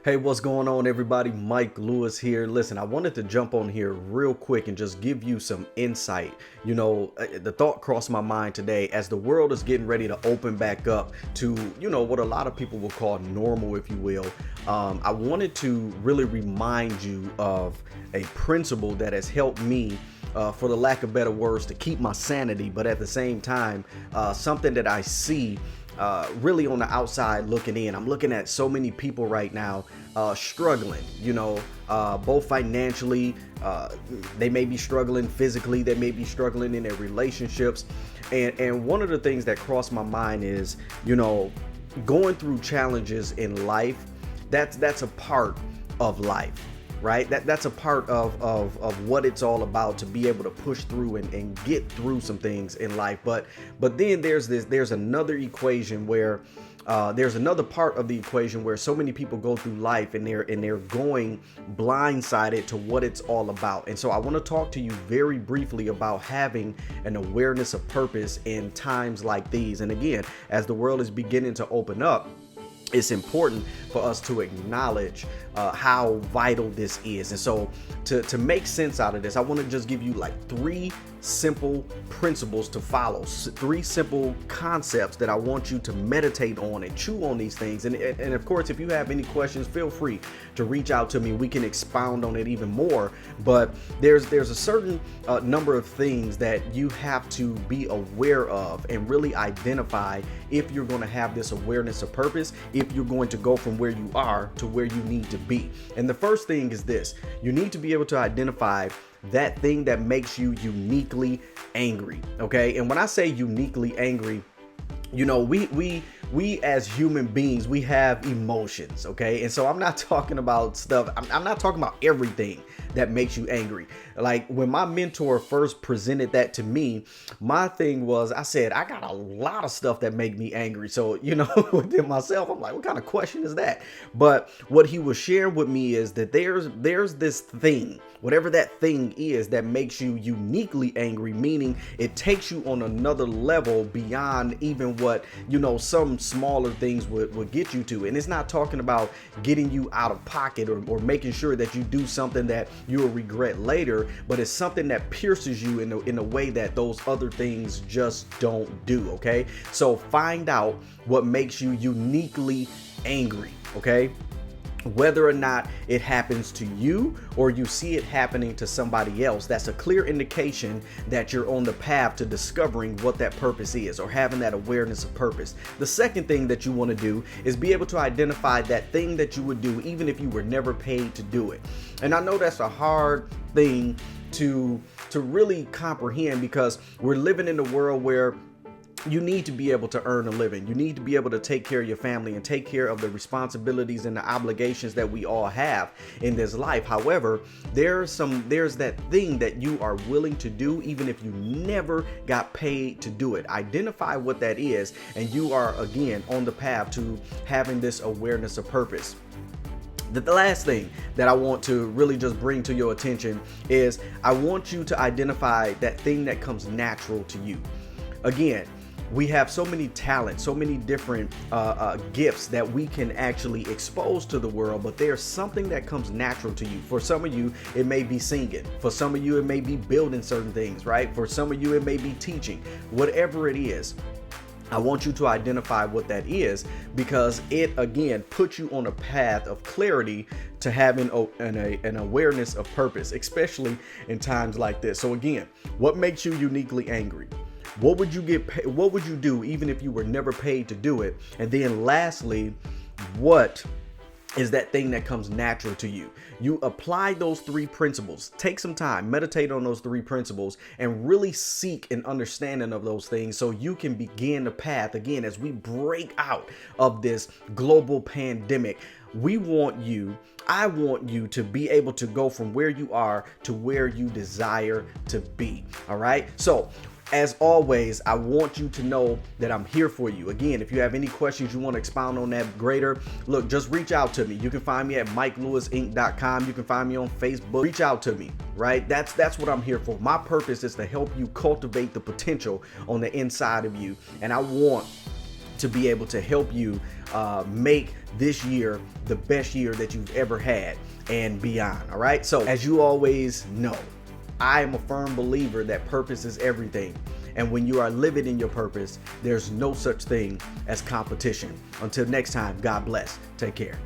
Hey, what's going on, everybody? Mike Lewis here. Listen, I wanted to jump on here real quick and just give you some insight. The thought crossed my mind today as the world is getting ready to open back up to, what a lot of people will call normal, if you will. I wanted to really remind you of a principle that has helped me, for the lack of better words, to keep my sanity, but at the same time, something that I see really on the outside looking in. I'm looking at so many people right now struggling, both financially. They may be struggling physically. They may be struggling in their relationships. And one of the things that crossed my mind is, going through challenges in life. That's a part of life. Right? That's a part of what it's all about, to be able to push through and get through some things in life. But then there's another equation where there's another part of the equation where so many people go through life and they're going blindsided to what it's all about. And so I want to talk to you very briefly about having an awareness of purpose in times like these. And again, as the world is beginning to open up, it's important for us to acknowledge how vital this is. And so to make sense out of this, I want to just give you like three simple principles to follow, three simple concepts that I want you to meditate on and chew on these things. And of course, if you have any questions, feel free to reach out to me. We can expound on it even more. But there's a certain number of things that you have to be aware of and really identify if you're going to have this awareness of purpose, if you're going to go from where you are to where you need to be. And the first thing is this: you need to be able to identify that thing that makes you uniquely angry. Okay. And when I say uniquely angry, we as human beings, we have emotions. Okay. And so I'm not talking about stuff. I'm not talking about everything that makes you angry. Like when my mentor first presented that to me, my thing was, I said, I got a lot of stuff that make me angry. So, within myself, I'm like, what kind of question is that? But what he was sharing with me is that there's this thing, whatever that thing is, that makes you uniquely angry, meaning it takes you on another level beyond even what, some smaller things would get you to. And it's not talking about getting you out of pocket or making sure that you do something that you will regret later, but it's something that pierces you in a way that those other things just don't do. Okay. So find out what makes you uniquely angry. Okay. Whether or not it happens to you or you see it happening to somebody else, that's a clear indication that you're on the path to discovering what that purpose is, or having that awareness of purpose. The second thing that you want to do is be able to identify that thing that you would do even if you were never paid to do it. And I know that's a hard thing to really comprehend, because we're living in a world where you need to be able to earn a living. You need to be able to take care of your family and take care of the responsibilities and the obligations that we all have in this life. However, there's that thing that you are willing to do even if you never got paid to do it. Identify what that is, and you are again on the path to having this awareness of purpose. The last thing that I want to really just bring to your attention is I want you to identify that thing that comes natural to you. Again, we have so many talents, so many different gifts that we can actually expose to the world, but there's something that comes natural to you. For some of you, it may be singing. For some of you, it may be building certain things, right? For some of you, it may be teaching. Whatever it is, I want you to identify what that is, because it again puts you on a path of clarity to having an awareness of purpose, especially in times like this. So again, what makes you uniquely angry? What would you what would you do even if you were never paid to do it? And then lastly, what is that thing that comes natural to you? You apply those three principles. Take some time, meditate on those three principles, and really seek an understanding of those things so you can begin the path again as we break out of this global pandemic. I want you to be able to go from where you are to where you desire to be. All right. So as always, I want you to know that I'm here for you. Again, if you have any questions you want to expound on that greater, look, just reach out to me. You can find me at MikeLewisInc.com. You can find me on Facebook. Reach out to me, right? That's what I'm here for. My purpose is to help you cultivate the potential on the inside of you. And I want to be able to help you make this year the best year that you've ever had and beyond. All right. So as you always know, I am a firm believer that purpose is everything. And when you are living in your purpose, there's no such thing as competition. Until next time, God bless. Take care.